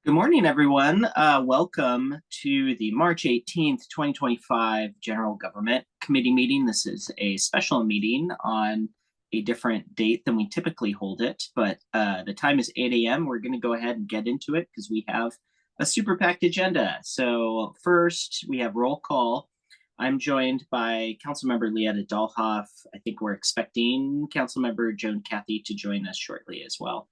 Good morning, everyone. Welcome to the March 18th, 2025 General Government Committee meeting. This is a special meeting on a different date than we typically hold it, but the time is 8 a.m. We're going to go ahead and get into it because we have a super packed agenda. So first, we have roll call. I'm joined by Councilmember Leetta Dahlhoff. I think we're expecting Councilmember Joan Cathy to join us shortly as well.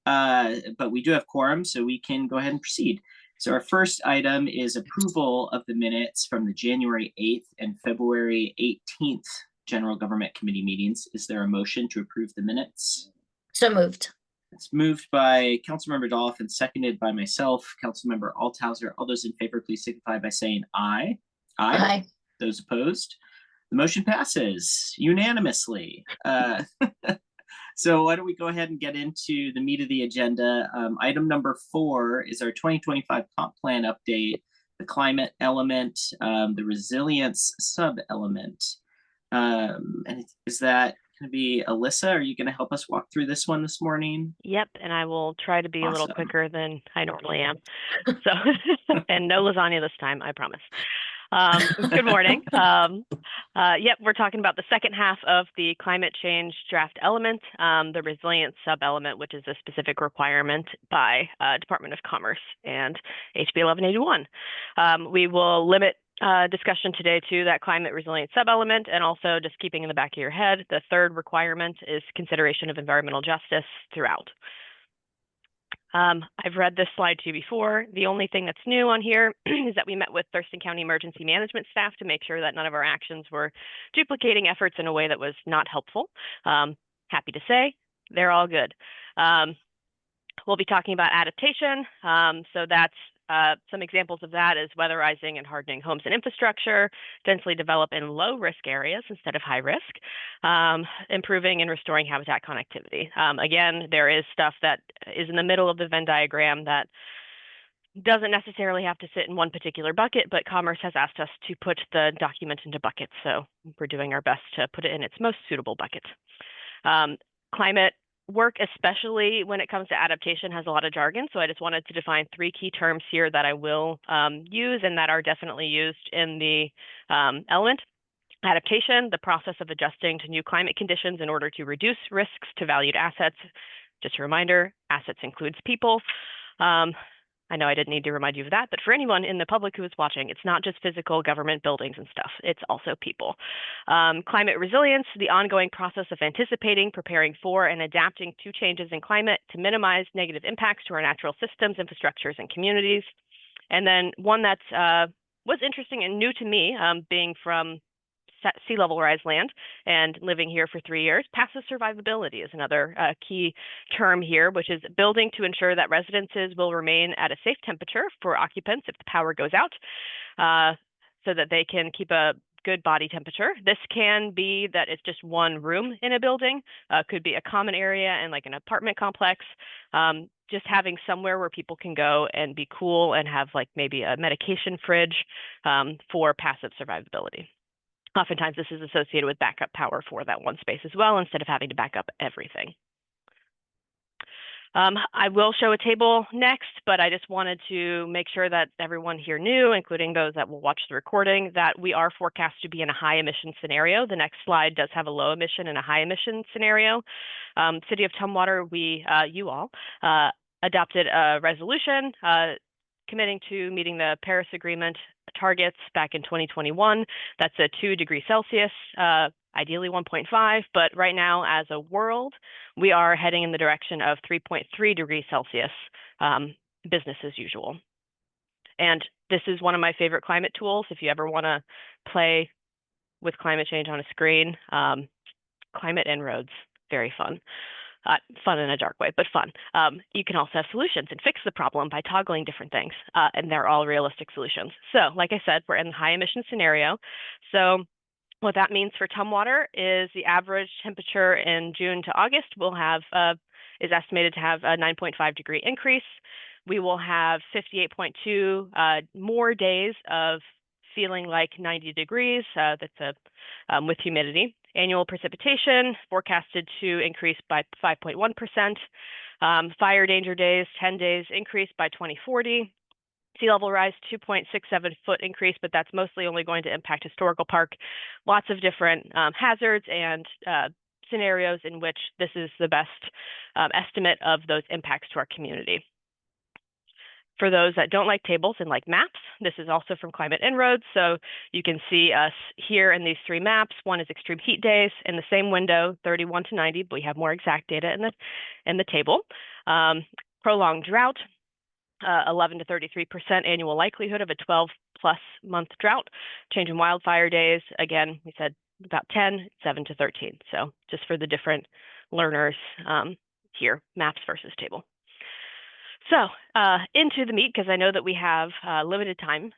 But we do have quorum, so we can go ahead and proceed. So our first item is approval of the minutes from the January 8th and February 18th General Government Committee meetings. Is there a motion to approve the minutes? So moved. It's moved by Councilmember Dolph and seconded by myself, Councilmember Althauser. All those in favor, please signify by saying aye. Aye. Those opposed? The motion passes unanimously. So why don't we go ahead and get into the meat of the agenda. Item number 4 is our 2025 comp plan update, the climate element, the resilience sub-element. And is that going to be Alyssa? Are you going to help us walk through this one this morning? Yep, and I will try to be a little quicker than I normally am. So, and no lasagna this time, I promise. Good morning. Yep, we're talking about the second half of the climate change draft element, the resilience sub-element, which is a specific requirement by Department of Commerce and HB 1181. We will limit discussion today to that climate resilience sub-element, and also just keeping in the back of your head, the third requirement is consideration of environmental justice throughout. I've read this slide to you before. The only thing that's new on here is that we met with Thurston County Emergency Management staff to make sure that none of our actions were duplicating efforts in a way that was not helpful. Happy to say they're all good. We'll be talking about adaptation. So that's some examples of that is weatherizing and hardening homes and infrastructure, densely develop in low-risk areas instead of high-risk, improving and restoring habitat connectivity. Again, there is stuff that is in the middle of the Venn diagram that doesn't necessarily have to sit in one particular bucket, but Commerce has asked us to put the document into buckets, so we're doing our best to put it in its most suitable bucket. Climate work, especially when it comes to adaptation, has a lot of jargon, so I just wanted to define 3 key terms here that I will use and that are definitely used in the element. Adaptation, the process of adjusting to new climate conditions in order to reduce risks to valued assets. Just a reminder, assets includes people. I know I didn't need to remind you of that, but for anyone in the public who is watching, it's not just physical government buildings and stuff, it's also people. Climate resilience, the ongoing process of anticipating, preparing for, and adapting to changes in climate to minimize negative impacts to our natural systems, infrastructures, and communities. And then one that was interesting and new to me, being from sea level rise land and living here for 3 years. Passive survivability is another key term here, which is building to ensure that residences will remain at a safe temperature for occupants if the power goes out, so that they can keep a good body temperature. This can be that it's just one room in a building, could be a common area and like an apartment complex. Just having somewhere where people can go and be cool and have like maybe a medication fridge for passive survivability. Oftentimes, this is associated with backup power for that one space as well, instead of having to back up everything. I will show a table next, but I just wanted to make sure that everyone here knew, including those that will watch the recording, that we are forecast to be in a high emission scenario. The next slide does have a low emission and a high emission scenario. City of Tumwater, you all, adopted a resolution committing to meeting the Paris Agreement targets back in 2021. That's a 2 degrees Celsius, ideally 1.5, but right now as a world, we are heading in the direction of 3.3 degrees Celsius, business as usual. And this is one of my favorite climate tools. If you ever want to play with climate change on a screen, climate En-ROADS, very fun. Fun in a dark way, but fun. You can also have solutions and fix the problem by toggling different things, and they're all realistic solutions. So, like I said, we're in the high emission scenario. So what that means for Tumwater is the average temperature in June to August will have is estimated to have a 9.5 degree increase. We will have 58.2 more days of feeling like 90 degrees. That's with humidity. Annual precipitation forecasted to increase by 5.1%. Fire danger days, 10 days increased by 2040. Sea level rise, 2.67 foot increase, but that's mostly only going to impact historical park. Lots of different hazards and scenarios in which this is the best estimate of those impacts to our community. For those that don't like tables and like maps, this is also from Climate En-ROADS. So you can see us here in these three maps. One is extreme heat days in the same window, 31 to 90, but we have more exact data in the table. Prolonged drought, 11 to 33% annual likelihood of a 12+ month drought. Change in wildfire days, again, we said about 10, 7 to 13. So just for the different learners here, maps versus table. So into the meat, because I know that we have limited time.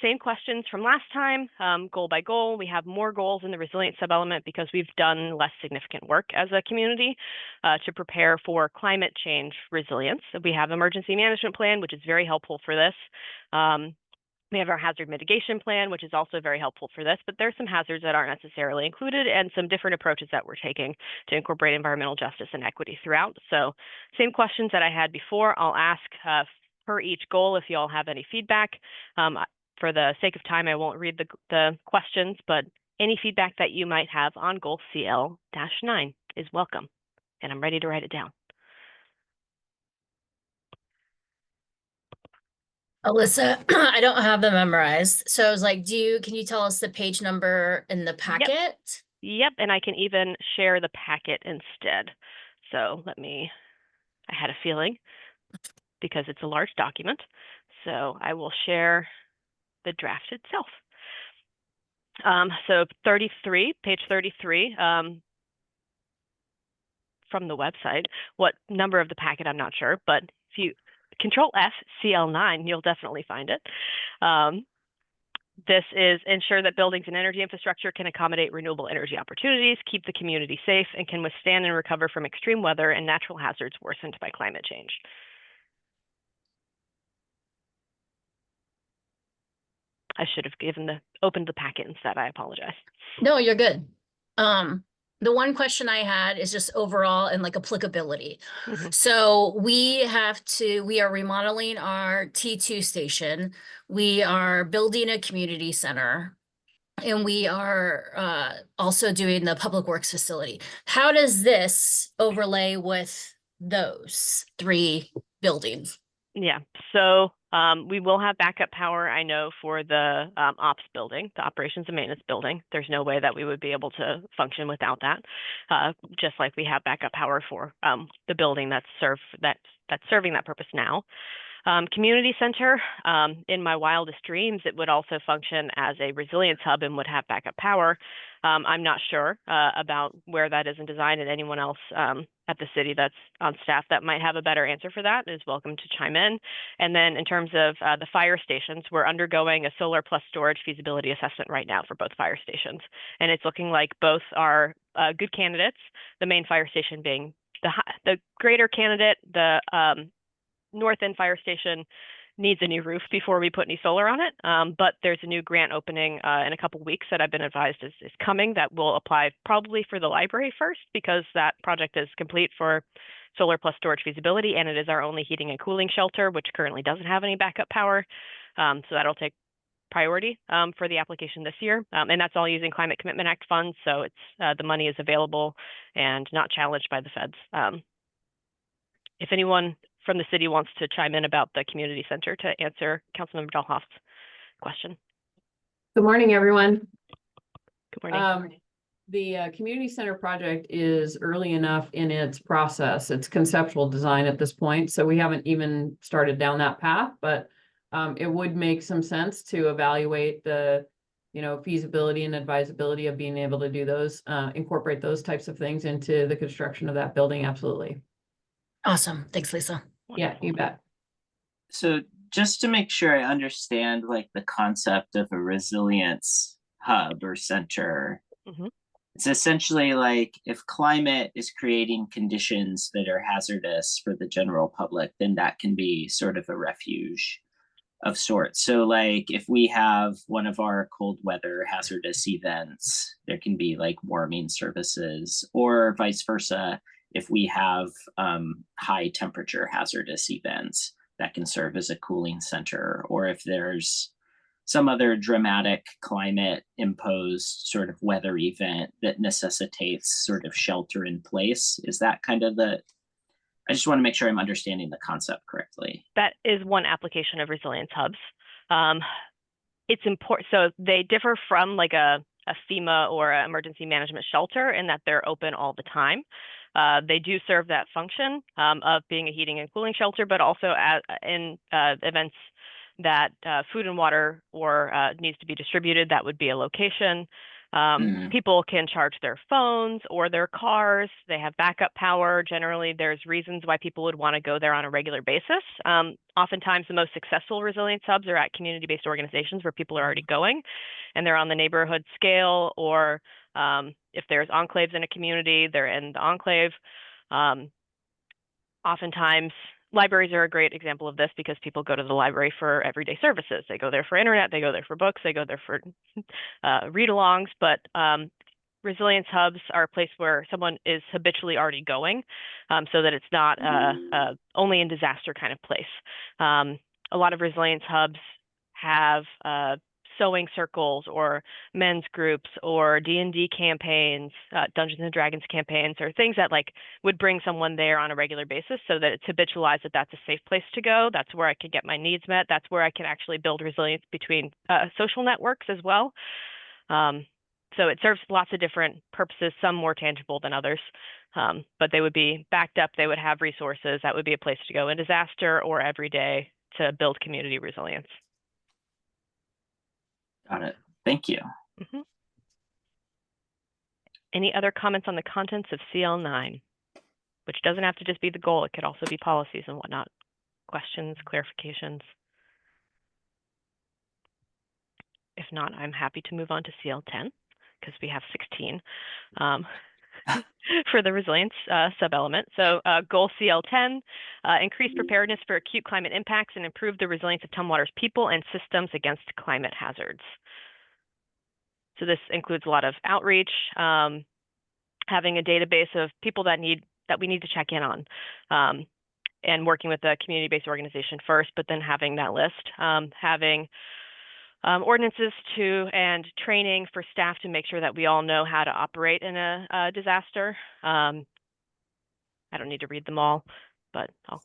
Same questions from last time, goal by goal. We have more goals in the resilience subelement because we've done less significant work as a community to prepare for climate change resilience. So we have emergency management plan, which is very helpful for this. We have our hazard mitigation plan, which is also very helpful for this, but there's some hazards that aren't necessarily included and some different approaches that we're taking to incorporate environmental justice and equity throughout. So same questions that I had before, I'll ask per each goal if you all have any feedback. For the sake of time, I won't read the questions, but any feedback that you might have on goal CL-9 is welcome, and I'm ready to write it down. Alyssa, I don't have them memorized. So I was like, can you tell us the page number in the packet? Yep, and I can even share the packet instead. So I had a feeling because it's a large document. So I will share the draft itself. So page 33, from the website. What number of the packet, I'm not sure, but if you Control F, CL9, you'll definitely find it. This is ensure that buildings and energy infrastructure can accommodate renewable energy opportunities, keep the community safe, and can withstand and recover from extreme weather and natural hazards worsened by climate change. I should have opened the packet instead. I apologize. No, you're good. The one question I had is just overall and like applicability. Mm-hmm. So we are remodeling our T2 station. We are building a community center, and we are also doing the public works facility. How does this overlay with those three buildings? Yeah, so we will have backup power, I know, for the ops building, the operations and maintenance building. There's no way that we would be able to function without that, just like we have backup power for the building that's serving that purpose now. Community center, in my wildest dreams, it would also function as a resilience hub and would have backup power. I'm not sure about where that is in design, and anyone else at the city that's on staff that might have a better answer for that is welcome to chime in. And then in terms of the fire stations, we're undergoing a solar plus storage feasibility assessment right now for both fire stations. And it's looking like both are good candidates, the main fire station being the greater candidate. The North End Fire Station needs a new roof before we put any solar on it. But there's a new grant opening in a couple weeks that I've been advised is coming that will apply probably for the library first, because that project is complete for solar plus storage feasibility, and it is our only heating and cooling shelter, which currently doesn't have any backup power. So that'll take priority for the application this year. And that's all using Climate Commitment Act funds. So it's the money is available and not challenged by the feds. If anyone from the city wants to chime in about the community center to answer Councilmember Dahlhoff's question. Good morning, everyone. Good morning. The community center project is early enough in its process. It's conceptual design at this point, so we haven't even started down that path, but it would make some sense to evaluate the feasibility and advisability of being able to do those, incorporate those types of things into the construction of that building. Absolutely. Awesome. Thanks, Lisa. Yeah, you bet. So just to make sure I understand like the concept of a resilience hub or center, it's essentially like if climate is creating conditions that are hazardous for the general public, then that can be sort of a refuge. of sorts. So like if we have one of our cold weather hazardous events, there can be like warming services, or vice versa. If we have high temperature hazardous events, that can serve as a cooling center, or if there's some other dramatic climate imposed sort of weather event that necessitates sort of shelter in place. Is that kind of I just want to make sure I'm understanding the concept correctly. That is one application of resilience hubs. It's important. So they differ from like a FEMA or an emergency management shelter in that they're open all the time. They do serve that function of being a heating and cooling shelter, but also in events that food and water or needs to be distributed, that would be a location. People can charge their phones or their cars. They have backup power. Generally, there's reasons why people would want to go there on a regular basis. Oftentimes, the most successful resilience hubs are at community-based organizations where people are already going, and they're on the neighborhood scale, or if there's enclaves in a community, they're in the enclave. Oftentimes, libraries are a great example of this because people go to the library for everyday services. They go there for internet, they go there for books, they go there for read-alongs, but resilience hubs are a place where someone is habitually already going, so that it's not only in disaster kind of place. A lot of resilience hubs have sewing circles or men's groups or D&D campaigns, Dungeons and Dragons campaigns, or things that like would bring someone there on a regular basis so that it's habitualized that that's a safe place to go. That's where I can get my needs met. That's where I can actually build resilience between social networks as well. So it serves lots of different purposes, some more tangible than others, but they would be backed up. They would have resources. That would be a place to go in disaster or every day to build community resilience. Got it. Thank you. Mm-hmm. Any other comments on the contents of CL9, which doesn't have to just be the goal. It could also be policies and whatnot. Questions, clarifications? If not, I'm happy to move on to CL10 because we have 16 for the resilience sub-element. So goal CL10, increase preparedness for acute climate impacts and improve the resilience of Tumwater's people and systems against climate hazards. So this includes a lot of outreach, having a database of people that we need to check in on, and working with a community-based organization first, but then having that list, having ordinances and training for staff to make sure that we all know how to operate in a disaster. I don't need to read them all, but I'll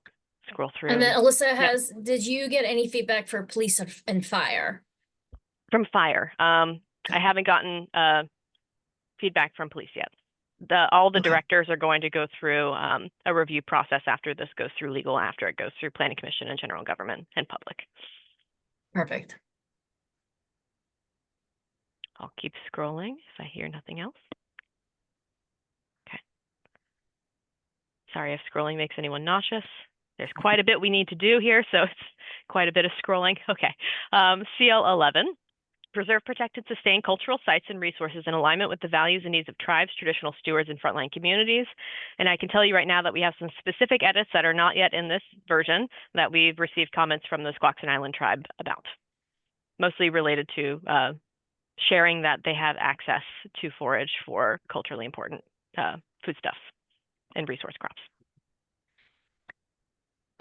scroll through. And then Alyssa did you get any feedback for police and fire? From fire. I haven't gotten feedback from police yet. All the directors are going to go through a review process after this goes through legal, after it goes through planning commission and general government and public. Perfect. I'll keep scrolling if I hear nothing else. Okay. Sorry if scrolling makes anyone nauseous. There's quite a bit we need to do here, so it's quite a bit of scrolling. Okay. CL11. Preserve, protect, and sustain cultural sites and resources in alignment with the values and needs of tribes, traditional stewards, and frontline communities. And I can tell you right now that we have some specific edits that are not yet in this version that we've received comments from the Squaxin Island tribe about, mostly related to sharing that they have access to forage for culturally important foodstuffs and resource crops.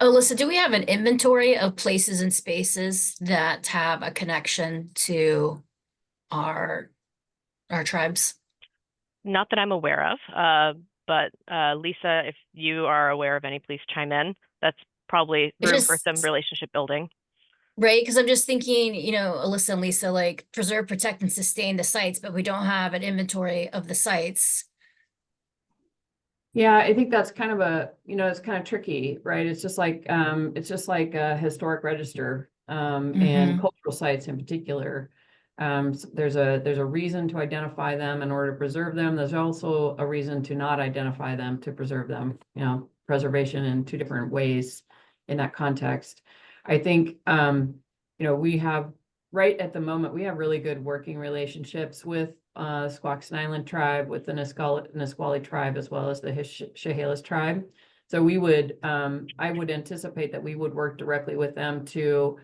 Alyssa, do we have an inventory of places and spaces that have a connection to our tribes? Not that I'm aware of, but Lisa, if you are aware of any, please chime in. That's probably room for some relationship building. Right, because I'm just thinking, Alyssa and Lisa, like preserve, protect, and sustain the sites, but we don't have an inventory of the sites. Yeah, I think that's kind of it's kind of tricky, right? It's just like a historic register and cultural sites in particular. There's a reason to identify them in order to preserve them. There's also a reason to not identify them to preserve them. Preservation in two different ways in that context. I think we have right at the moment we have really good working relationships with Squaxin Island tribe, with the Nisqually tribe, as well as the Chehalis tribe. So we would, I would anticipate that we would work directly with them to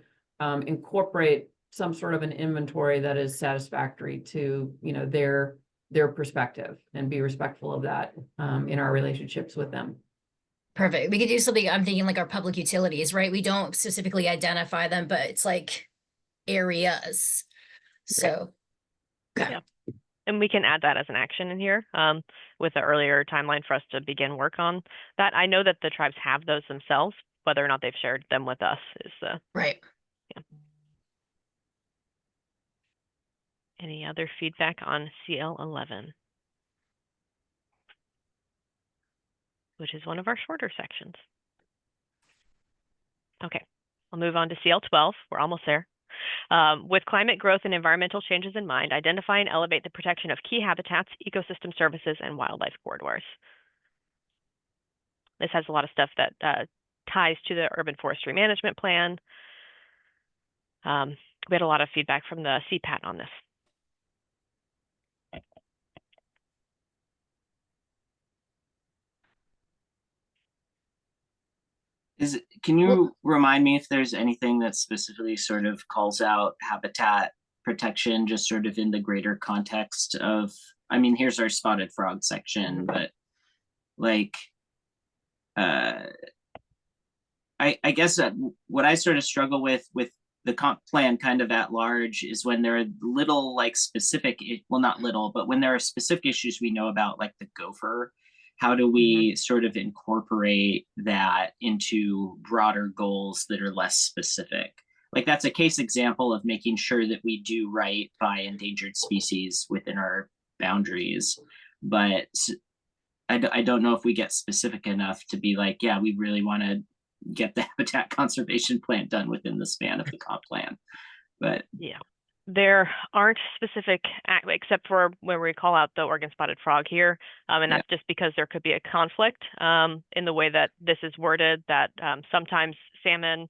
incorporate some sort of an inventory that is satisfactory to, you know, their perspective, and be respectful of that in our relationships with them. Perfect. We could do something, I'm thinking like our public utilities, right? We don't specifically identify them, but it's like areas. So, okay. Yeah. And we can add that as an action in here with the earlier timeline for us to begin work on that. I know that the tribes have those themselves. Whether or not they've shared them with us is Right. yeah. Any other feedback on CL11? Which is one of our shorter sections. Okay, I'll move on to CL12. We're almost there. With climate growth and environmental changes in mind, identify and elevate the protection of key habitats, ecosystem services, and wildlife corridors. This has a lot of stuff that ties to the urban forestry management plan. We had a lot of feedback from the CPAT on this. Can you remind me if there's anything that specifically sort of calls out habitat protection, just sort of in the greater context of, I mean, here's our spotted frog section, but like, I guess that what I sort of struggle with the comp plan kind of at large is when there are little like specific, well, not little, but when there are specific issues we know about, like the gopher, how do we sort of incorporate that into broader goals that are less specific? Like that's a case example of making sure that we do right by endangered species within our boundaries. But I don't know if we get specific enough to be like, yeah, we really want to get the habitat conservation plan done within the span of the comp plan. But yeah. There aren't specific, except for when we call out the Oregon spotted frog here, and that's just because there could be a conflict in the way that this is worded, that sometimes salmon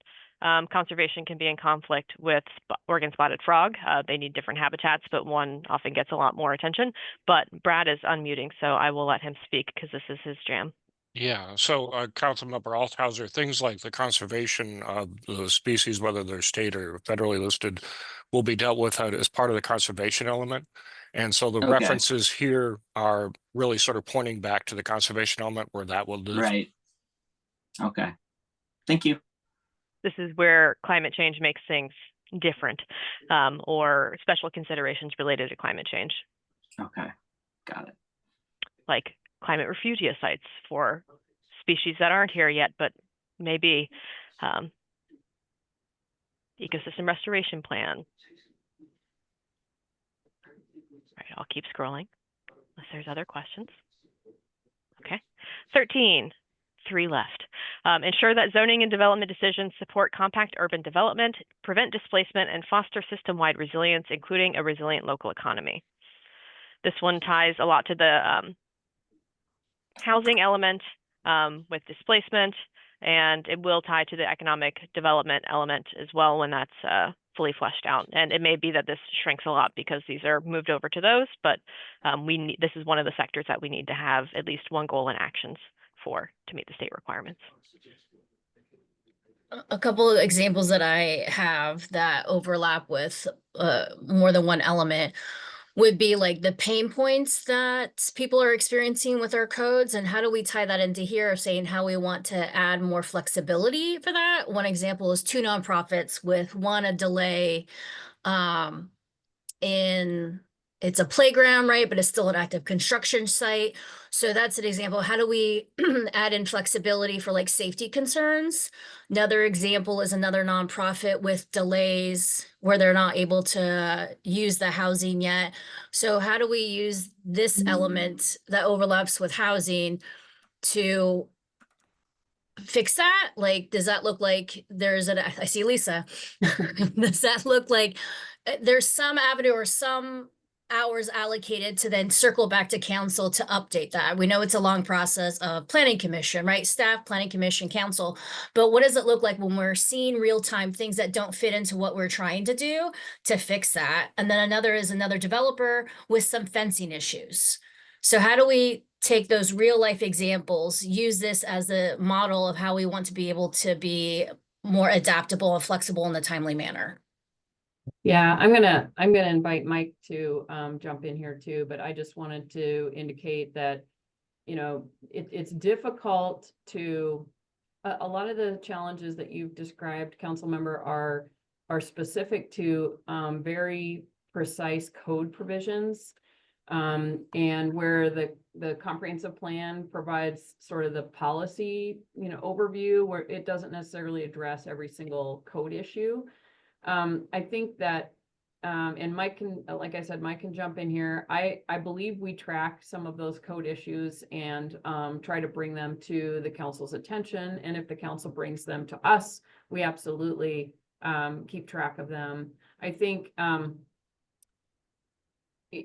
conservation can be in conflict with Oregon spotted frog. They need different habitats, but one often gets a lot more attention. But Brad is unmuting, so I will let him speak because this is his jam. Yeah, so Councilmember Althauser, things like the conservation of the species, whether they're state or federally listed, will be dealt with as part of the conservation element. And so the references here are really sort of pointing back to the conservation element where that will live. Right. Okay. Thank you. This is where climate change makes things different, or special considerations related to climate change. Okay, got it. Like climate refugia sites for species that aren't here yet, but maybe ecosystem restoration plan. All right, I'll keep scrolling unless there's other questions. Okay, 13, 3 left. Ensure that zoning and development decisions support compact urban development, prevent displacement, and foster system-wide resilience, including a resilient local economy. This one ties a lot to the housing element with displacement, and it will tie to the economic development element as well when that's fully fleshed out. And it may be that this shrinks a lot because these are moved over to those, but this is one of the sectors that we need to have at least one goal and actions for to meet the state requirements. A couple of examples that I have that overlap with more than one element would be like the pain points that people are experiencing with our codes, and how do we tie that into here, saying how we want to add more flexibility for that. One example is 2 nonprofits with a delay in it's a playground, right? But it's still an active construction site. So that's an example. How do we add in flexibility for like safety concerns? Another example is another nonprofit with delays where they're not able to use the housing yet. So how do we use this element that overlaps with housing to fix that? Like, does that look like I see Lisa. Does that look like there's some avenue or some hours allocated to then circle back to council to update that? We know it's a long process of planning commission, right? Staff, planning commission, council. But what does it look like when we're seeing real-time things that don't fit into what we're trying to do to fix that? And then another developer with some fencing issues. So how do we take those real life examples, use this as a model of how we want to be able to be more adaptable and flexible in a timely manner. Yeah, I'm gonna invite Mike to jump in here too, but I just wanted to indicate that, you know, it's difficult to, a lot of the challenges that you've described, council member, are specific to very precise code provisions. And where the comprehensive plan provides sort of the policy, you know, overview, where it doesn't necessarily address every single code issue. I think that, and Mike can, like I said, Mike can jump in here. I believe we track some of those code issues and try to bring them to the council's attention. And if the council brings them to us, we absolutely keep track of them. I think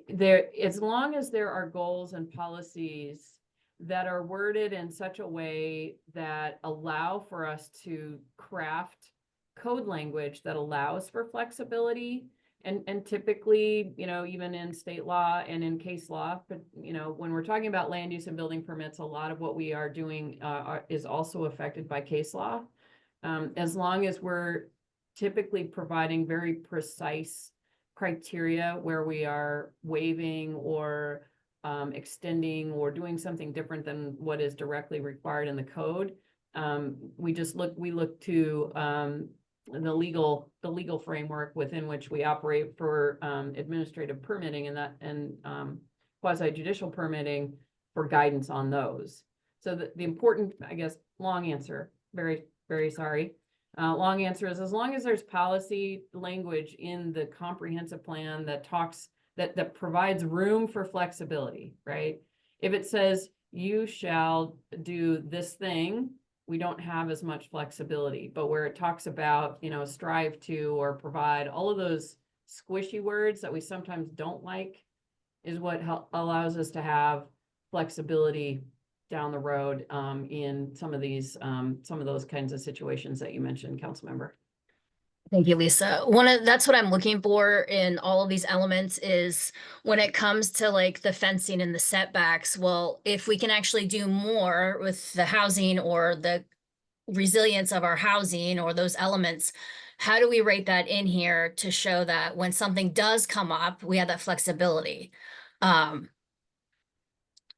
there, as long as there are goals and policies that are worded in such a way that allow for us to craft code language that allows for flexibility, and typically, you know, even in state law and in case law, but you know, when we're talking about land use and building permits, a lot of what we are doing is also affected by case law. As long as we're typically providing very precise criteria where we are waiving or extending or doing something different than what is directly required in the code, we look to the legal framework within which we operate for administrative permitting and quasi judicial permitting for guidance on those. So the important, I guess, long answer, very, very sorry. Long answer is, as long as there's policy language in the comprehensive plan that talks, that provides room for flexibility, right? If it says you shall do this thing, we don't have as much flexibility. But where it talks about, you know, strive to or provide, all of those squishy words that we sometimes don't like is what allows us to have flexibility down the road in some of those kinds of situations that you mentioned, council member. Thank you, Lisa. That's what I'm looking for in all of these elements is when it comes to like the fencing and the setbacks. Well, if we can actually do more with the housing or the resilience of our housing or those elements, how do we write that in here to show that when something does come up, we have that flexibility?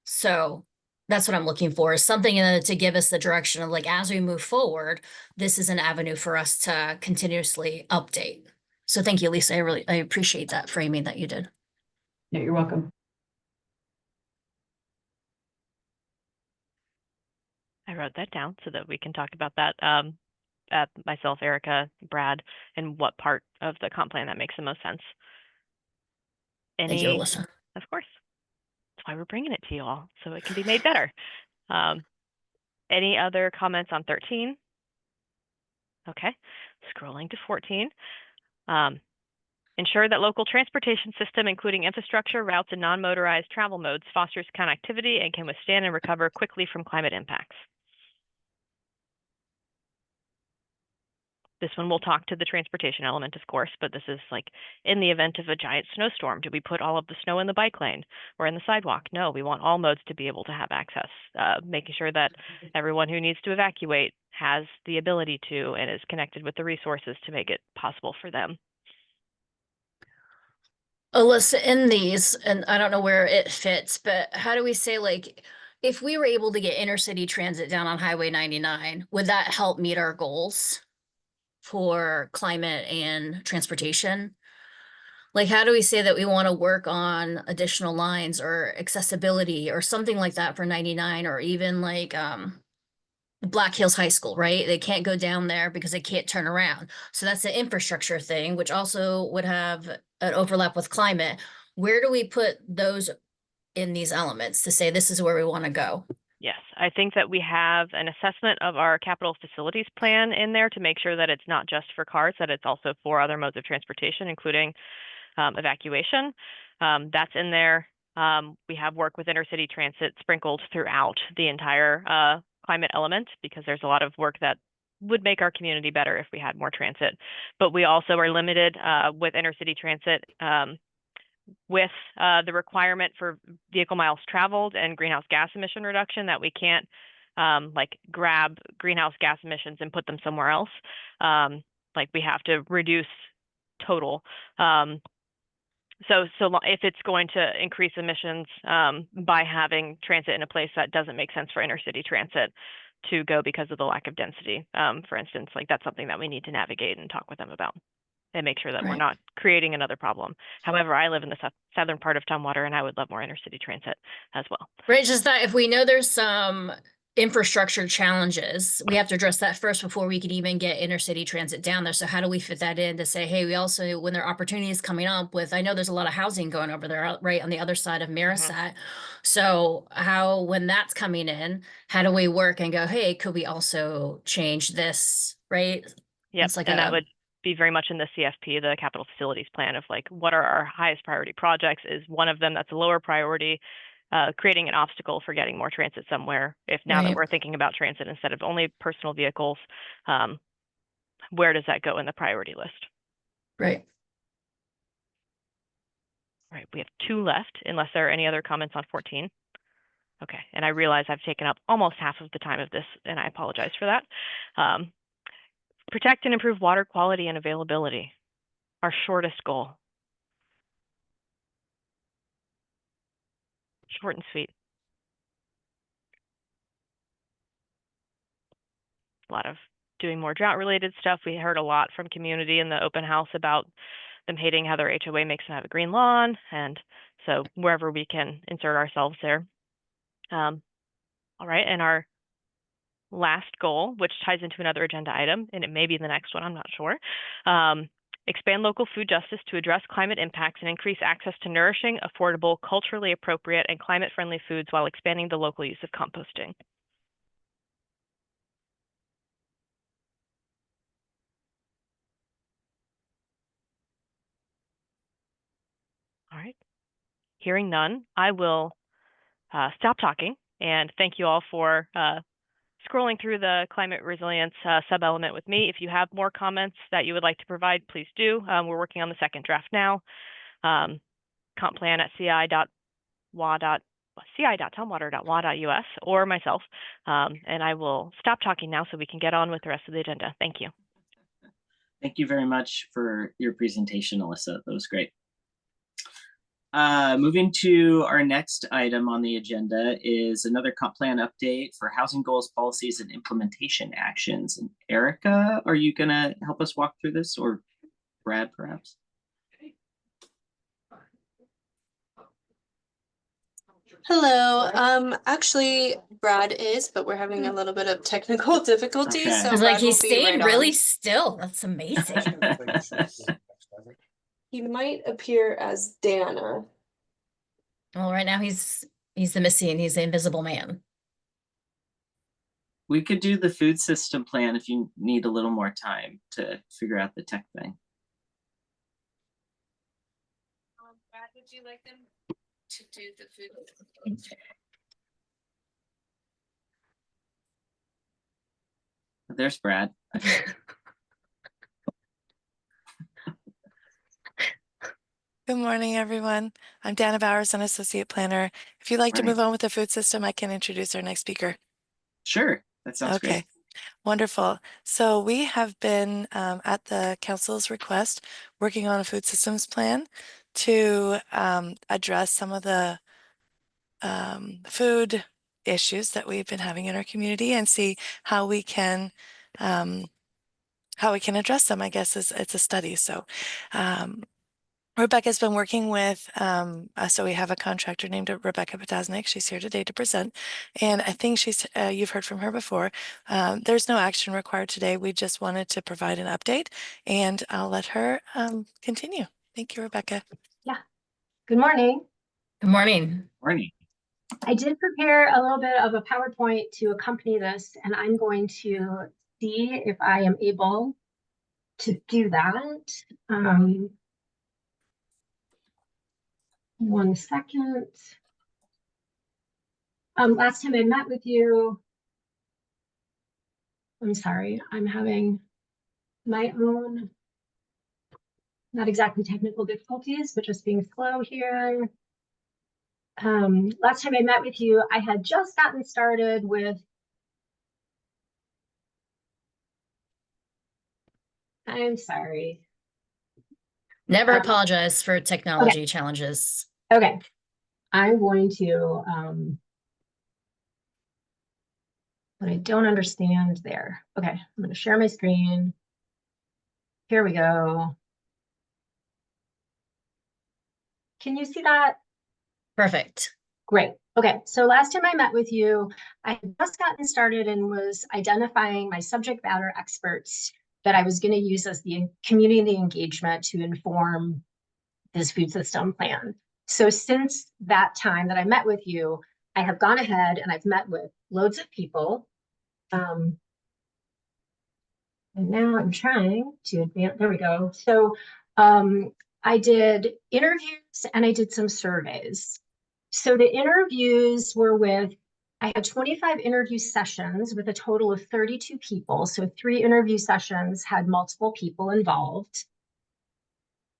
So that's what I'm looking for, is something to give us the direction of like, as we move forward, this is an avenue for us to continuously update. So thank you, Lisa. I appreciate that framing that you did. Yeah, you're welcome. I wrote that down so that we can talk about that. Myself, Erica, Brad, and what part of the comp plan that makes the most sense. Thank you, Alyssa. Of course. That's why we're bringing it to you all, so it can be made better. Any other comments on 13? Okay, scrolling to 14. Ensure that local transportation system, including infrastructure, routes, and non-motorized travel modes, fosters connectivity and can withstand and recover quickly from climate impacts. This one will talk to the transportation element, of course, but this is like in the event of a giant snowstorm, do we put all of the snow in the bike lane or in the sidewalk? No, we want all modes to be able to have access, making sure that everyone who needs to evacuate has the ability to and is connected with the resources to make it possible for them. Alyssa, in these, and I don't know where it fits, but how do we say, like, if we were able to get intercity transit down on Highway 99, would that help meet our goals for climate and transportation? Like, how do we say that we want to work on additional lines or accessibility or something like that for 99, or even like Black Hills High School, right? They can't go down there because they can't turn around. So that's an infrastructure thing, which also would have an overlap with climate. Where do we put those in these elements to say this is where we want to go? Yes, I think that we have an assessment of our capital facilities plan in there to make sure that it's not just for cars, that it's also for other modes of transportation, including evacuation. That's in there. We have work with intercity transit sprinkled throughout the entire climate element, because there's a lot of work that would make our community better if we had more transit. But we also are limited with intercity transit with the requirement for vehicle miles traveled and greenhouse gas emission reduction, that we can't like grab greenhouse gas emissions and put them somewhere else. Like we have to reduce total. So if it's going to increase emissions by having transit in a place that doesn't make sense for intercity transit to go because of the lack of density, for instance, like that's something that we need to navigate and talk with them about and make sure that we're Right. not creating another problem. However, I live in the southern part of Tumwater, and I would love more intercity transit as well. Right, just that if we know there's some infrastructure challenges, we have to address that first before we can even get intercity transit down there. So how do we fit that in to say, hey, we also, when there are opportunities coming up with, I know there's a lot of housing going over there, right on the other side of Marisat. So how, when that's coming in, how do we work and go, hey, could we also change this, right? Yep, It's like and that a- would be very much in the CFP, the capital facilities plan, of like, what are our highest priority projects? Is one of them that's a lower priority, creating an obstacle for getting more transit somewhere. If now that Right. we're thinking about transit instead of only personal vehicles, where does that go in the priority list? Right. All right, we have 2 left, unless there are any other comments on 14. Okay, and I realize I've taken up almost half of the time of this, and I apologize for that. Protect and improve water quality and availability, our shortest goal. Short and sweet. A lot of doing more drought-related stuff. We heard a lot from community in the open house about them hating how their HOA makes them have a green lawn, and so wherever we can insert ourselves there. All right, and our last goal, which ties into another agenda item, and it may be the next one, I'm not sure. Expand local food justice to address climate impacts and increase access to nourishing, affordable, culturally appropriate, and climate-friendly foods while expanding the local use of composting. All right. Hearing none, I will stop talking and thank you all for scrolling through the climate resilience sub-element with me. If you have more comments that you would like to provide, please do. We're working on the second draft now. Comp plan at ci.tumwater.wa.us or myself. And I will stop talking now so we can get on with the rest of the agenda. Thank you. Thank you very much for your presentation, Alyssa. That was great. Moving to our next item on the agenda is another comp plan update for housing goals, policies, and implementation actions. And Erica, are you gonna help us walk through this, or Brad, perhaps? Hello. Actually, Brad is, but we're having a little bit of technical difficulties, Okay. so It's like Brad he's will be staying right really on. still. That's amazing. He might appear as Dana. Well, right now he's the missing, he's the invisible man. We could do the food system plan if you need a little more time to figure out the tech thing. Brad, would you like them to do the food? There's Brad. Good morning, everyone. I'm Dana Bowers, an associate planner. If you'd like to Morning. move on with the food system, I can introduce our next speaker. Sure, that sounds Okay, great. wonderful. So we have been at the council's request working on a food systems plan to address some of the food issues that we've been having in our community and see how we can address them. I guess it's a study. So Rebecca's been working with, so we have a contractor named Rebecca Potasnik. She's here today to present. And I think you've heard from her before. There's no action required today. We just wanted to provide an update, and I'll let her continue. Thank you, Rebecca. Yeah. Good morning. Good morning. Morning. I did prepare a little bit of a PowerPoint to accompany this, and I'm going to see if I am able to do that. One second. Last time I met with you, I'm sorry, I'm having my own, not exactly technical difficulties, but just being slow here. Last time I met with you, I had just gotten started with I'm sorry. Never Um, apologize for technology challenges. Okay, I'm going to, but I don't understand there. Okay, I'm going to share my screen. Here we go. Can you see that? Perfect. Great. Okay, so last time I met with you, I had just gotten started and was identifying my subject matter experts that I was going to use as the community engagement to inform this food system plan. So since that time that I met with you, I have gone ahead and I've met with loads of people. And now I'm trying to advance. There we go. So I did interviews and I did some surveys. So the interviews were with, I had 25 interview sessions with a total of 32 people. So 3 interview sessions had multiple people involved.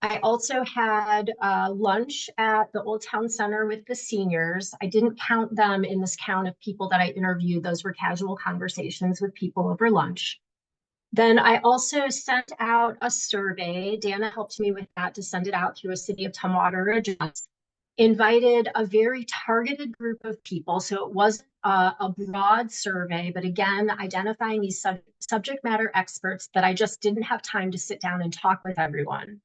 I also had lunch at the Old Town Center with the seniors. I didn't count them in this count of people that I interviewed. Those were casual conversations with people over lunch. Then I also sent out a survey. Dana helped me with that to send it out through a City of Tumwater address. Invited a very targeted group of people. So it wasn't a broad survey, but again, identifying these subject matter experts that I just didn't have time to sit down and talk with everyone.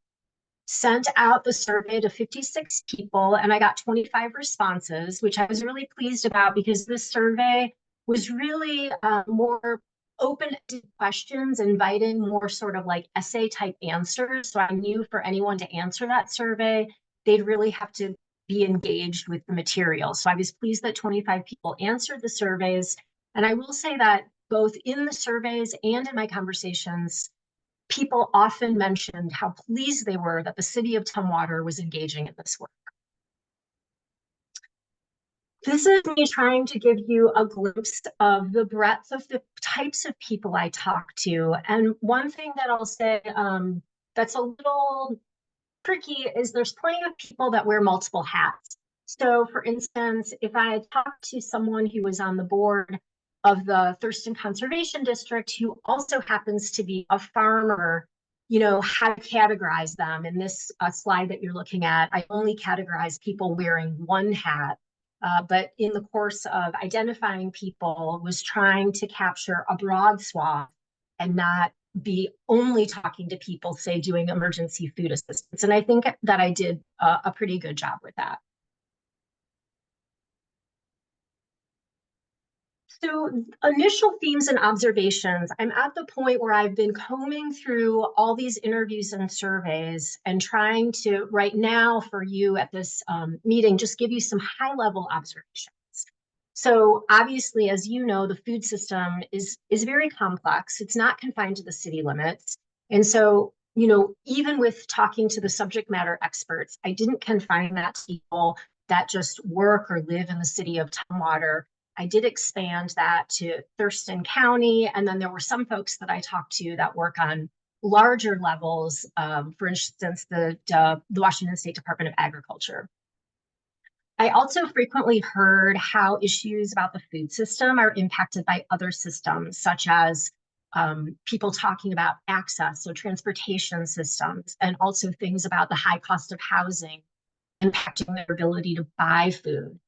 Sent out the survey to 56 people and I got 25 responses, which I was really pleased about because this survey was really more open-ended questions, inviting more sort of like essay type answers. So I knew for anyone to answer that survey, they'd really have to be engaged with the material. So I was pleased that 25 people answered the surveys. And I will say that both in the surveys and in my conversations, people often mentioned how pleased they were that the City of Tumwater was engaging in this work. This is me trying to give you a glimpse of the breadth of the types of people I talk to. And one thing that I'll say that's a little tricky is there's plenty of people that wear multiple hats. So for instance, if I talked to someone who was on the board of the Thurston Conservation District, who also happens to be a farmer, you know, how to categorize them. In this slide that you're looking at, I only categorize people wearing one hat. But in the course of identifying people, was trying to capture a broad swath and not be only talking to people, say, doing emergency food assistance. And I think that I did a pretty good job with that. So initial themes and observations, I'm at the point where I've been combing through all these interviews and surveys and trying to, right now for you at this meeting, just give you some high level observations. So obviously, as you know, the food system is very complex. It's not confined to the city limits. And so, you know, even with talking to the subject matter experts, I didn't confine that to people that just work or live in the City of Tumwater. I did expand that to Thurston County. And then there were some folks that I talked to that work on larger levels, for instance, the Washington State Department of Agriculture. I also frequently heard how issues about the food system are impacted by other systems, such as people talking about access, so transportation systems, and also things about the high cost of housing impacting their ability to buy food.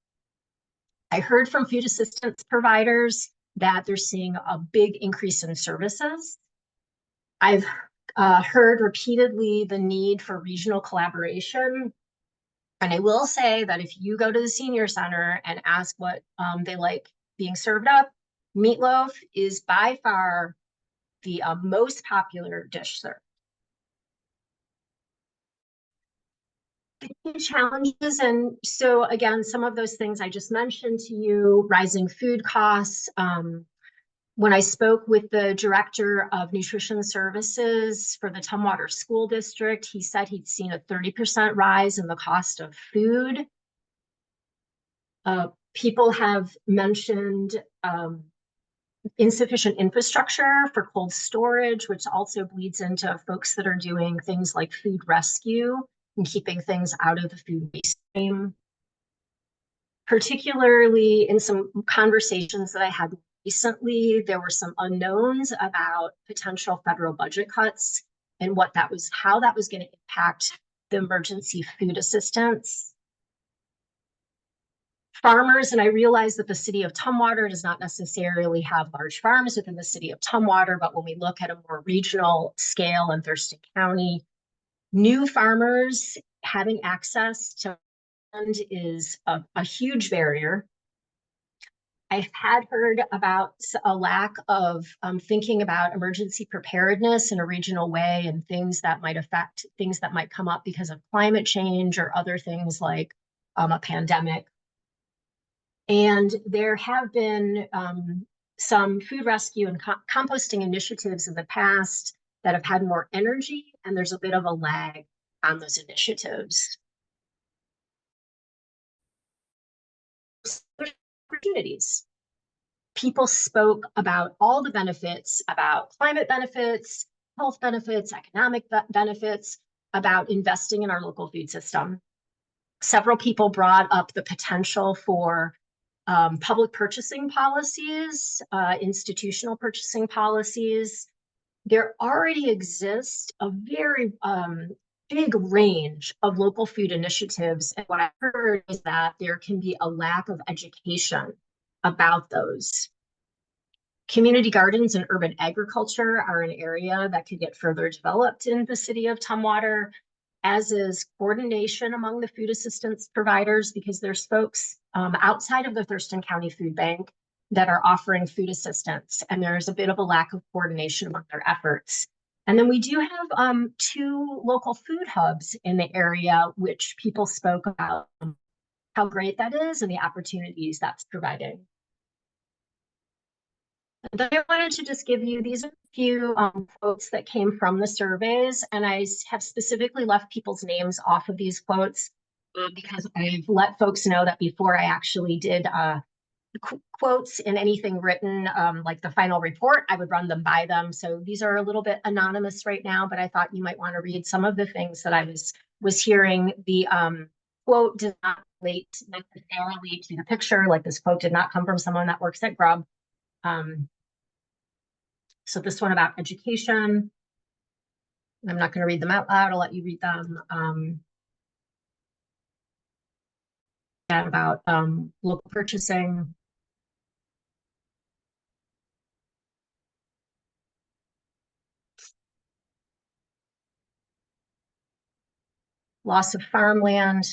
I heard from food assistance providers that they're seeing a big increase in services. I've heard repeatedly the need for regional collaboration. And I will say that if you go to the senior center and ask what they like being served up, meatloaf is by far the most popular dish served. Challenges, and so again, some of those things I just mentioned to you, rising food costs. When I spoke with the director of nutrition services for the Tumwater School District, he said he'd seen a 30% rise in the cost of food. People have mentioned insufficient infrastructure for cold storage, which also bleeds into folks that are doing things like food rescue and keeping things out of the food waste stream. Particularly in some conversations that I had recently, there were some unknowns about potential federal budget cuts. and how that was going to impact the emergency food assistance. Farmers, and I realize that the city of Tumwater does not necessarily have large farms within the city of Tumwater, but when we look at a more regional scale in Thurston County, new farmers having access to land is a huge barrier. I've heard about a lack of thinking about emergency preparedness in a regional way and things that might come up because of climate change or other things like a pandemic. And there have been some food rescue and composting initiatives in the past that have had more energy, and there's a bit of a lag on those initiatives. Opportunities. People spoke about all the benefits, about climate benefits, health benefits, economic benefits, about investing in our local food system. Several people brought up the potential for public purchasing policies, institutional purchasing policies. There already exists a very big range of local food initiatives. And what I heard is that there can be a lack of education about those. Community gardens and urban agriculture are an area that could get further developed in the city of Tumwater, as is coordination among the food assistance providers, because there's folks outside of the Thurston County Food Bank that are offering food assistance, and there's a bit of a lack of coordination among their efforts. And then we do have 2 local food hubs in the area, which people spoke about how great that is and the opportunities that's providing. And then I wanted to just give you these few quotes that came from the surveys, and I have specifically left people's names off of these quotes because I've let folks know that before I actually did quotes in anything written, like the final report, I would run them by them. So these are a little bit anonymous right now, but I thought you might want to read some of the things that I was hearing. The quote did not relate necessarily to the picture, like this quote did not come from someone that works at Grub. So this one about education, I'm not going to read them out loud. I'll let you read them. And about local purchasing. Loss of farmland.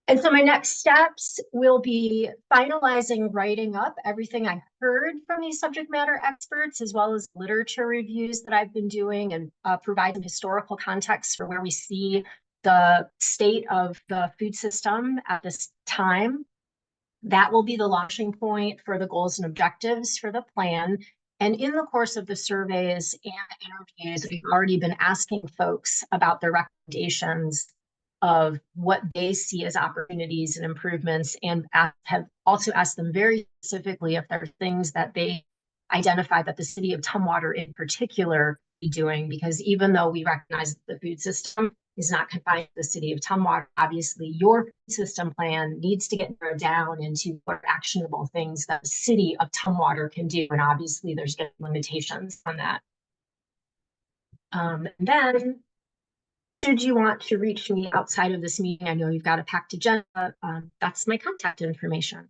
And so my next steps will be finalizing, writing up everything I heard from these subject matter experts, as well as literature reviews that I've been doing, and providing historical context for where we see the state of the food system at this time. That will be the launching point for the goals and objectives for the plan. And in the course of the surveys and interviews, we've already been asking folks about their recommendations of what they see as opportunities and improvements, and have also asked them very specifically if there are things that they identify that the city of Tumwater in particular be doing, because even though we recognize that the food system is not confined to the city of Tumwater, obviously your food system plan needs to get narrowed down into what actionable things that the city of Tumwater can do, and obviously there's limitations on that. And then, should you want to reach me outside of this meeting, I know you've got a packed agenda, that's my contact information.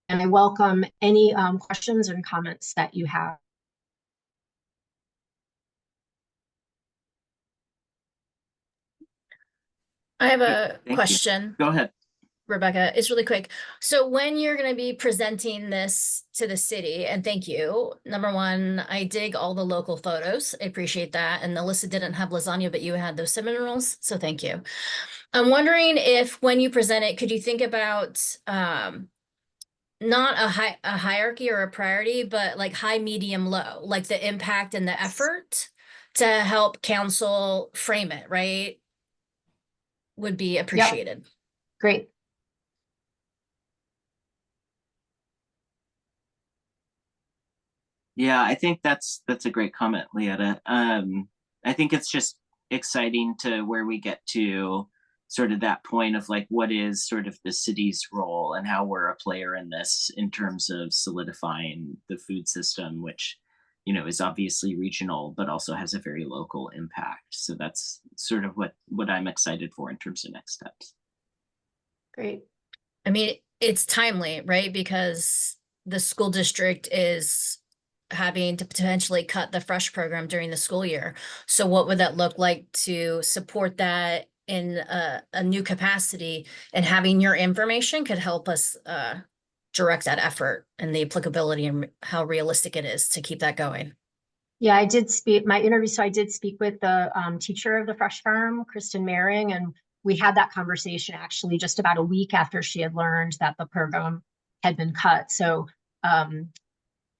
And I welcome any questions and comments that you have. I have a Thank you. question. Go ahead. Rebecca, it's really quick. So when you're going to be presenting this to the city, and thank you. Number one, I dig all the local photos. I appreciate that. And Alyssa didn't have lasagna, but you had those cinnamon rolls. So thank you. I'm wondering if when you present it, could you think about not a hierarchy or a priority, but like high, medium, low, like the impact and the effort to help council frame it, right? Would be appreciated. Yep. Great. Yeah, I think that's a great comment, Leetta. I think it's just exciting to where we get to sort of that point of like, what is sort of the city's role and how we're a player in this in terms of solidifying the food system, which, you know, is obviously regional, but also has a very local impact. So that's sort of what I'm excited for in terms of next steps. Great. I mean, it's timely, right? Because the school district is having to potentially cut the fresh program during the school year. So what would that look like to support that in a new capacity? And having your information could help us direct that effort and the applicability and how realistic it is to keep that going. Yeah, I did speak my interview. So I did speak with the teacher of the Fresh Farm, Kristen Maring, and we had that conversation actually just about a week after she had learned that the program had been cut. So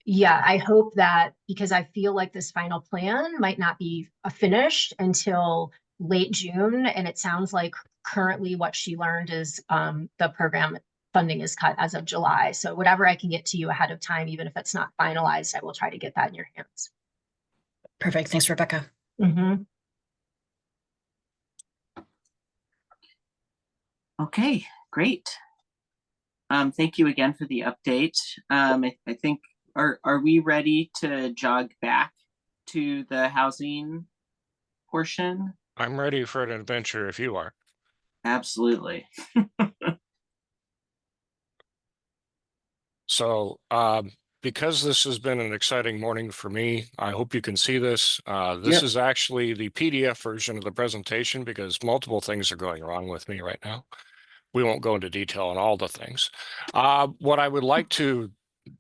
yeah, I hope that, because I feel like this final plan might not be finished until late June. And it sounds like currently what she learned is the program funding is cut as of July. So whatever I can get to you ahead of time, even if it's not finalized, I will try to get that in your hands. Perfect. Thanks, Rebecca. Mm-hmm. Okay, great. Thank you again for the update. I think, are we ready to jog back to the housing portion? I'm ready for an adventure if you are. Absolutely. So, because this has been an exciting morning for me, I hope you can see this. This Yep. is actually the PDF version of the presentation because multiple things are going wrong with me right now. We won't go into detail on all the things. What I would like to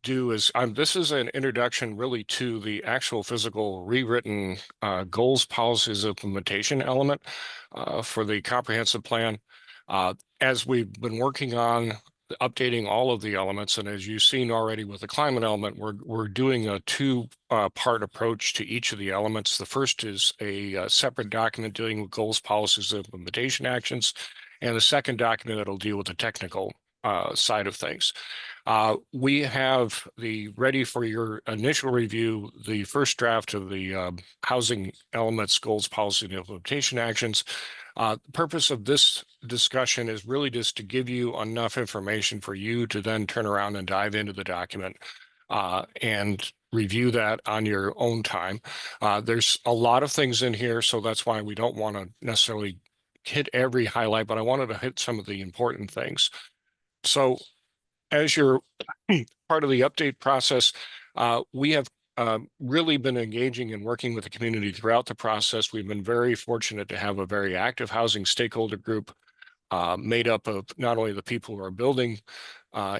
do is, this is an introduction really to the actual physical rewritten goals, policies, implementation element for the comprehensive plan. As we've been working on updating all of the elements, and as you've seen already with the climate element, we're doing a two-part approach to each of the elements. The first is a separate document dealing with goals, policies, implementation actions, and the second document that'll deal with the technical side of things. We have ready for your initial review, the first draft of the housing elements, goals, policy, and implementation actions. The purpose of this discussion is really just to give you enough information for you to then turn around and dive into the document and review that on your own time. There's a lot of things in here, so that's why we don't want to necessarily hit every highlight, but I wanted to hit some of the important things. So as you're part of the update process, we have really been engaging and working with the community throughout the process. We've been very fortunate to have a very active housing stakeholder group made up of not only the people who are building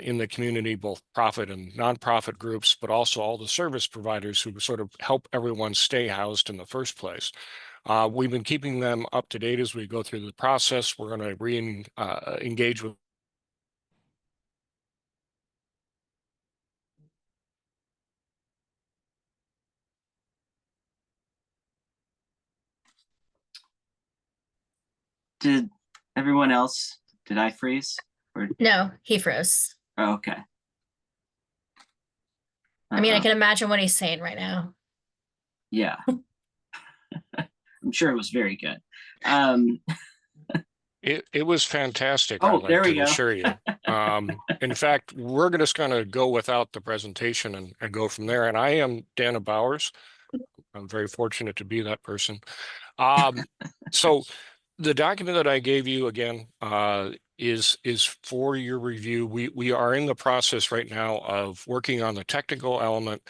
in the community, both profit and nonprofit groups, but also all the service providers who sort of help everyone stay housed in the first place. We've been keeping them up to date as we go through the process. We're going to engage with Did everyone else, did I freeze? Or No, he froze. oh, okay. I mean, I can imagine what he's saying right now. Yeah. I'm sure it was very good. It was fantastic. Oh, I'd there like we to go. assure you. In fact, we're just going to go without the presentation and go from there. And I am Dana Bowers. I'm very fortunate to be that person. So the document that I gave you again is for your review. We are in the process right now of working on the technical element.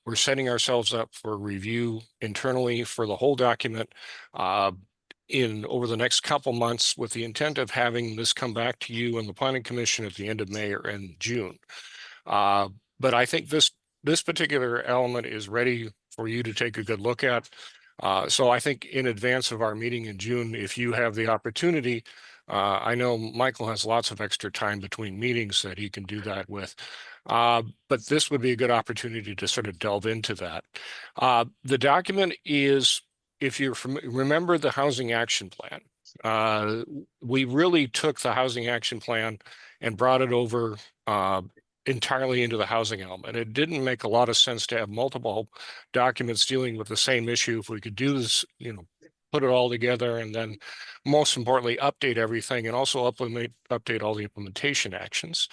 We're setting ourselves up for review internally for the whole document over the next couple months, with the intent of having this come back to you and the Planning Commission at the end of May or in June. But I think this particular element is ready for you to take a good look at. So I think in advance of our meeting in June, if you have the opportunity, I know Michael has lots of extra time between meetings that he can do that with. But this would be a good opportunity to sort of delve into that. The document is, if you remember the Housing Action Plan, we really took the Housing Action Plan and brought it over entirely into the housing element. It didn't make a lot of sense to have multiple documents dealing with the same issue. If we could do this, put it all together, and then most importantly, update everything and also update all the implementation actions.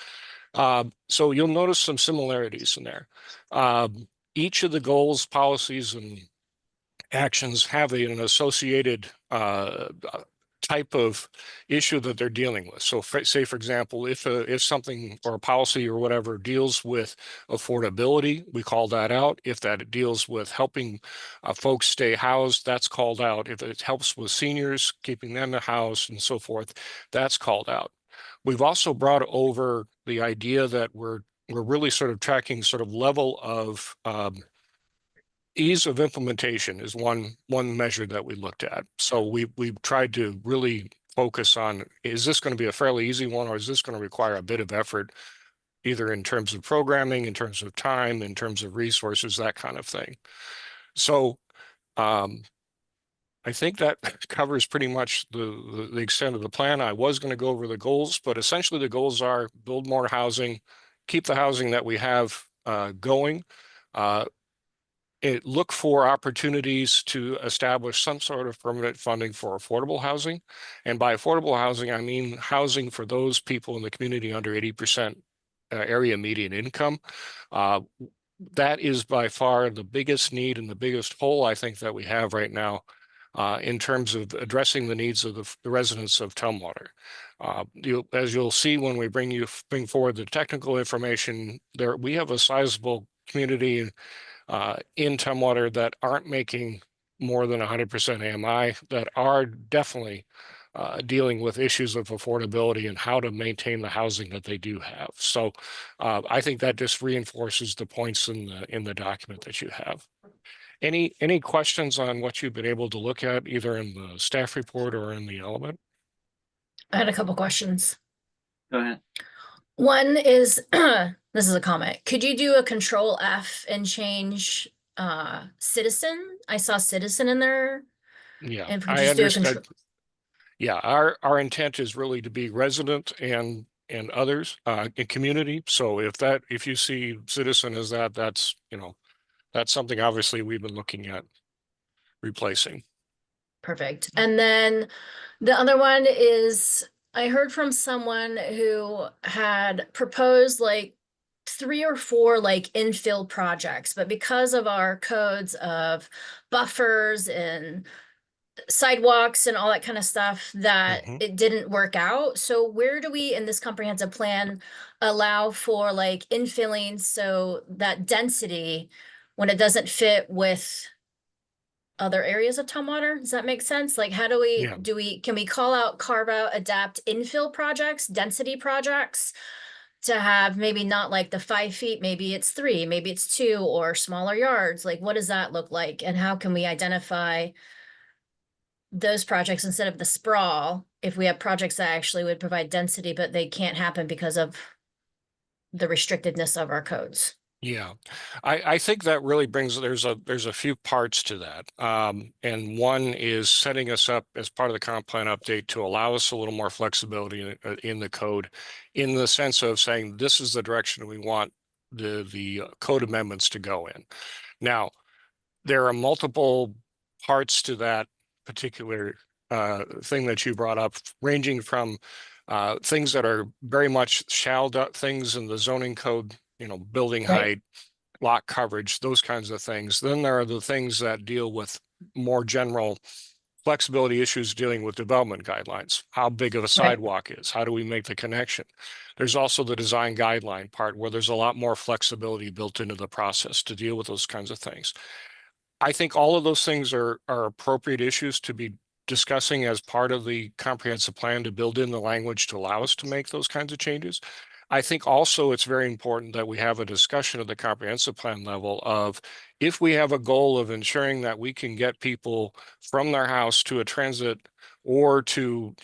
So you'll notice some similarities in there. Each of the goals, policies, and actions have an associated type of issue that they're dealing with. So say, for example, if something or a policy or whatever deals with affordability, we call that out. If that deals with helping folks stay housed, that's called out. If it helps with seniors, keeping them in the house and so forth, that's called out. We've also brought over the idea that we're really sort of tracking sort of level of ease of implementation is one measure that we looked at. So we've tried to really focus on, is this going to be a fairly easy one, or is this going to require a bit of effort, either in terms of programming, in terms of time, in terms of resources, that kind of thing. So I think that covers pretty much the extent of the plan. I was going to go over the goals, but essentially the goals are build more housing, keep the housing that we have going, look for opportunities to establish some sort of permanent funding for affordable housing. And by affordable housing, I mean housing for those people in the community under 80% area median income. That is by far the biggest need and the biggest hole, I think, that we have right now in terms of addressing the needs of the residents of Tumwater. As you'll see when we bring forward the technical information, we have a sizable community in Tumwater that aren't making more than 100% AMI, that are definitely dealing with issues of affordability and how to maintain the housing that they do have. So I think that just reinforces the points in the document that you have. Any questions on what you've been able to look at, either in the staff report or in the element? I had a couple questions. Go ahead. One is, this is a comment. Could you do a Control F and change citizen? I saw citizen in there. Yeah, And if we I just do a understand. Yeah, our intent is really to be resident and others in community. So if you see citizen as that's that's something obviously we've been looking at replacing. Perfect. And then the other one is, I heard from someone who had proposed like 3 or 4 like infill projects, but because of our codes of buffers and sidewalks and all that kind of stuff, that it didn't work out. So where do we in this comprehensive plan allow for like infilling so that density, when it doesn't fit with other areas of Tumwater? Does that make sense? Like, how do we, Yeah. can we call out, carve out, adapt infill projects, density projects to have maybe not like the 5 feet, maybe it's 3, maybe it's 2, or smaller yards? Like, what does that look like? And how can we identify those projects instead of the sprawl, if we have projects that actually would provide density, but they can't happen because of the restrictedness of our codes? Yeah, I think that really brings, there's a few parts to that. And one is setting us up as part of the comp plan update to allow us a little more flexibility in the code, in the sense of saying, this is the direction we want the code amendments to go in. Now, there are multiple parts to that particular thing that you brought up, ranging from things that are very much shall things in the zoning code, building height, lot coverage, those kinds of things. Then there are the things that deal with more general flexibility issues dealing with development guidelines. How big of a sidewalk is, how do we make the connection? There's also the design guideline part where there's a lot more flexibility built into the process to deal with those kinds of things. I think all of those things are appropriate issues to be discussing as part of the comprehensive plan, to build in the language to allow us to make those kinds of changes. I think also it's very important that we have a discussion at the comprehensive plan level of, if we have a goal of ensuring that we can get people from their house to a transit or to,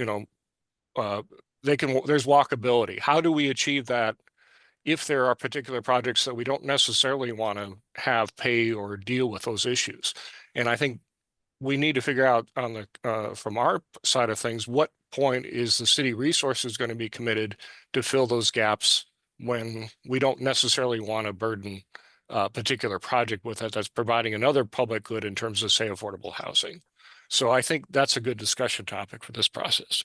there's walkability. How do we achieve that if there are particular projects that we don't necessarily want to have pay or deal with those issues? And I think we need to figure out on the from our side of things, what point is the city resources going to be committed to fill those gaps when we don't necessarily want to burden a particular project with it that's providing another public good in terms of, say, affordable housing. So I think that's a good discussion topic for this process.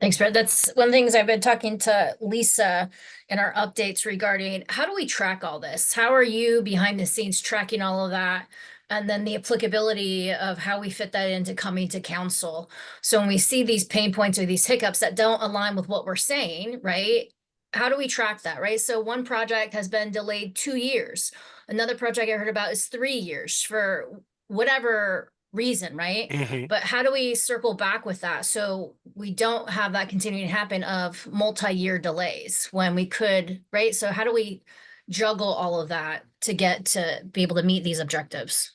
Thanks, Brett. That's one of the things I've been talking to Lisa in our updates regarding how do we track all this? How are you behind the scenes tracking all of that? And then the applicability of how we fit that into coming to council. So when we see these pain points or these hiccups that don't align with what we're saying, right? How do we track that, right? So one project has been delayed 2 years. Another project I heard about is 3 years for whatever reason, right? Mhm. But how do we circle back with that so we don't have that continuing to happen of multi-year delays when we could, right? So how do we juggle all of that to get to be able to meet these objectives?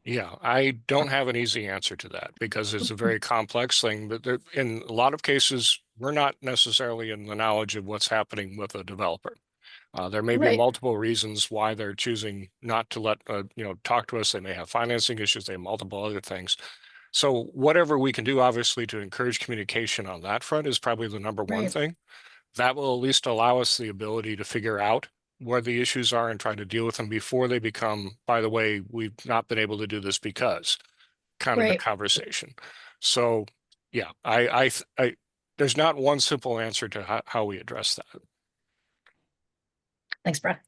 Yeah, I don't have an easy answer to that because it's a very complex thing. But there, in a lot of cases, we're not necessarily in the knowledge of what's happening with a developer. There may be Right. multiple reasons why they're choosing not to let talk to us. They may have financing issues. They have multiple other things. So whatever we can do, obviously, to encourage communication on that front is probably the number one Right. thing. That will at least allow us the ability to figure out where the issues are and try to deal with them before they become, by the way, we've not been able to do this because kind of a Right. conversation. So yeah, I there's not one simple answer to how we address that. Thanks, Brad.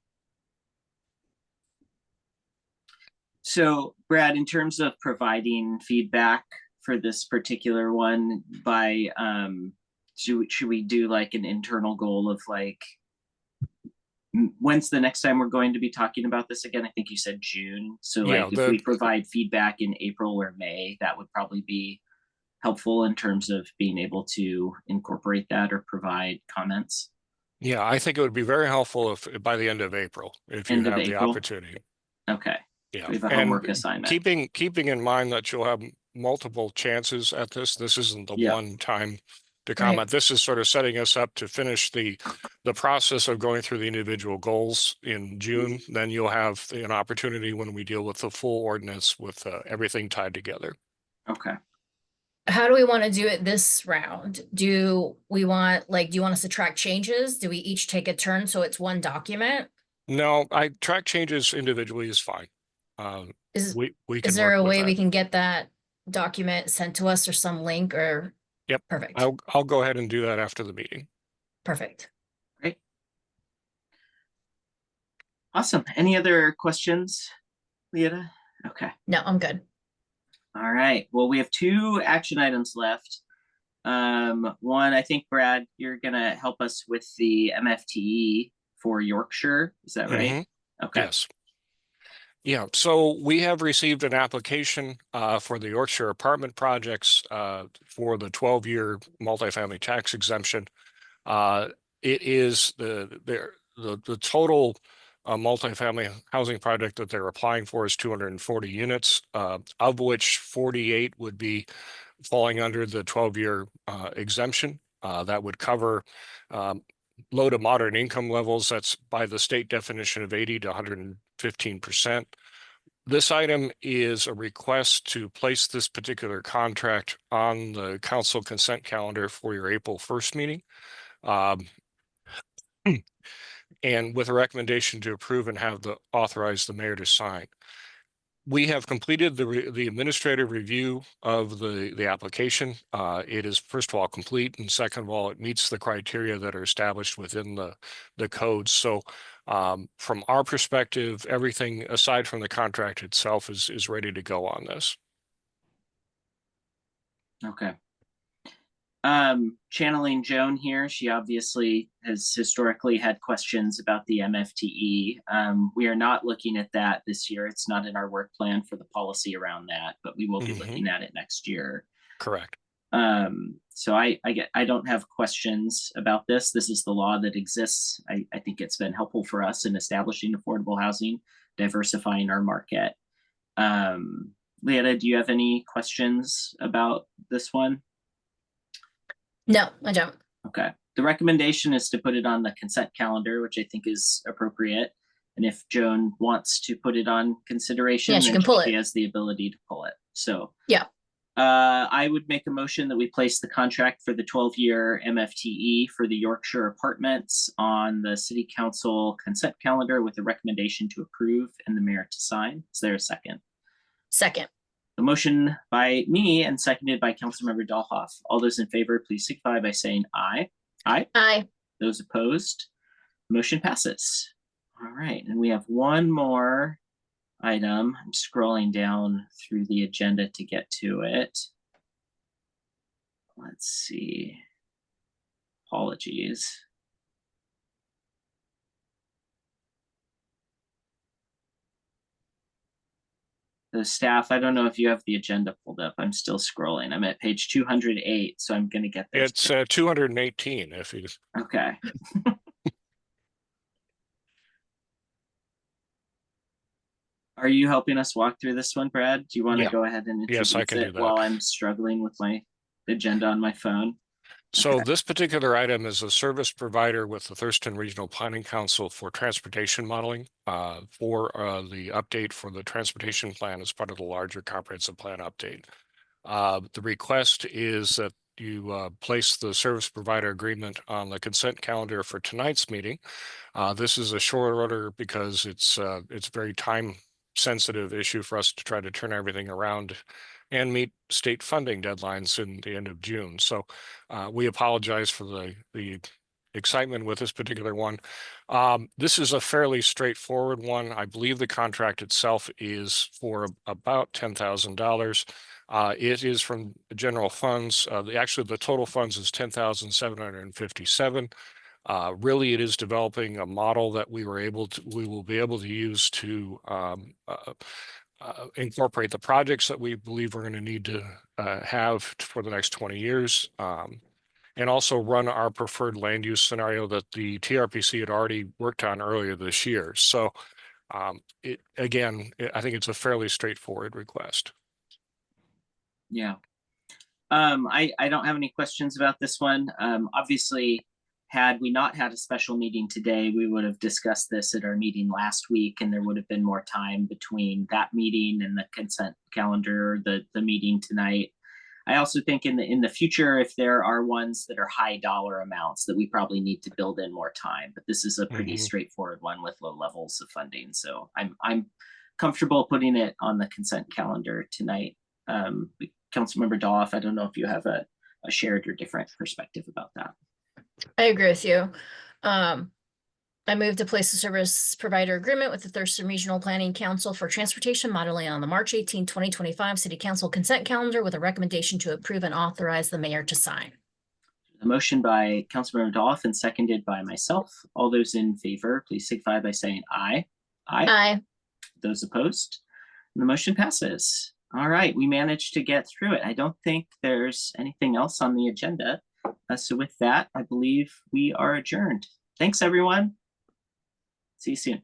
So, Brad, in terms of providing feedback for this particular one, by should we do like an internal goal of like when's the next time we're going to be talking about this again? I think you said June. So Yeah, like if we provide feedback in April or May, that would probably be helpful in terms of being able to incorporate that or provide comments. Yeah, I think it would be very helpful if by the end of April, if you End of have the April? opportunity. Okay. Yeah, We have a and homework assignment. keeping in mind that you'll have multiple chances at this. This isn't the Yeah. one time to Right. comment. This is sort of setting us up to finish the process of going through the individual goals in June. Then you'll have an opportunity when we deal with the full ordinance with everything tied together. Okay. How do we want to do it this round? Do we want, like, do you want us to track changes? Do we each take a turn so it's one document? No, I track changes individually is fine. Is We can Is there work a with way that. we can get that document sent to us or some link or? Yep. Perfect. I'll go ahead and do that after the meeting. Perfect. Great. Awesome. Any other questions, Leota? Okay. No, I'm good. All right. Well, we have 2 action items left. One, I think, Brad, you're gonna help us with the MFTE for Yorkshire. Is that right? Mhm. Okay. Yes. Yeah, so we have received an application for the Yorkshire apartment projects for the 12-year multifamily tax exemption. It is the total multifamily housing project that they're applying for is 240 units, of which 48 would be falling under the 12-year exemption. That would cover low to moderate income levels. That's by the state definition of 80 to 115%. This item is a request to place this particular contract on the council consent calendar for your April 1st meeting. And with a recommendation to approve and have authorize the mayor to sign. We have completed the administrative review of the application. It is, first of all, complete, and second of all, it meets the criteria that are established within the code. So from our perspective, everything aside from the contract itself is ready to go on this. Okay. Channeling Joan here, she obviously has historically had questions about the MFTE. We are not looking at that this year. It's not in our work plan for the policy around that, but we will be looking at it next year. Correct. So I don't have questions about this. This is the law that exists. I think it's been helpful for us in establishing affordable housing, diversifying our market. Leota, do you have any questions about this one? No, I don't. Okay. The recommendation is to put it on the consent calendar, which I think is appropriate. And if Joan wants to put it on consideration, Yeah, she then can pull she it. has the ability to pull it. So Yeah. I would make a motion that we place the contract for the 12-year MFTE for the Yorkshire Apartments on the City Council consent calendar with a recommendation to approve and the mayor to sign. Is there a second? Second. A motion by me and seconded by Councilmember Dahlhoff. All those in favor, please signify by saying aye. Aye. Aye. Those opposed, motion passes. All right, and we have one more item. I'm scrolling down through the agenda to get to it. Let's see. Apologies. The staff, I don't know if you have the agenda pulled up. I'm still scrolling. I'm at page 208, so I'm going to get there. It's 218 if you. Okay. Are you helping us walk through this one, Brad? Do you want to Yeah. go ahead and Yes, I introduce can do it that. while I'm struggling with my agenda on my phone? So Okay. this particular item is a service provider with the Thurston Regional Planning Council for transportation modeling for the update for the transportation plan as part of the larger comprehensive plan update. The request is that you place the service provider agreement on the consent calendar for tonight's meeting. This is a short order because it's a very time sensitive issue for us to try to turn everything around and meet state funding deadlines in the end of June. So we apologize for the excitement with this particular one. This is a fairly straightforward one. I believe the contract itself is for about $10,000. It is from general funds. Actually, the total funds is $10,757. Really, it is developing a model that we will be able to use to incorporate the projects that we believe we're going to need to have for the next 20 years. And also run our preferred land use scenario that the TRPC had already worked on earlier this year. So I think it's a fairly straightforward request. Yeah. I don't have any questions about this one. Obviously, had we not had a special meeting today, we would have discussed this at our meeting last week, and there would have been more time between that meeting and the consent calendar, the meeting tonight. I also think in the future, if there are ones that are high dollar amounts, that we probably need to build in more time. But this is a pretty straightforward one with low levels of funding, so I'm comfortable putting it on the consent calendar tonight. Councilmember Dahlhoff, I don't know if you have a shared or different perspective about that. I agree with you. I move to place the service provider agreement with the Thurston Regional Planning Council for transportation modeling on the March 18, 2025 City Council consent calendar with a recommendation to approve and authorize the mayor to sign. A motion by Councilmember Dahlhoff and seconded by myself. All those in favor, please signify by saying aye. Aye. Aye. Those opposed? And the motion passes. All right, we managed to get through it. I don't think there's anything else on the agenda. So with that, I believe we are adjourned. Thanks, everyone. See you soon.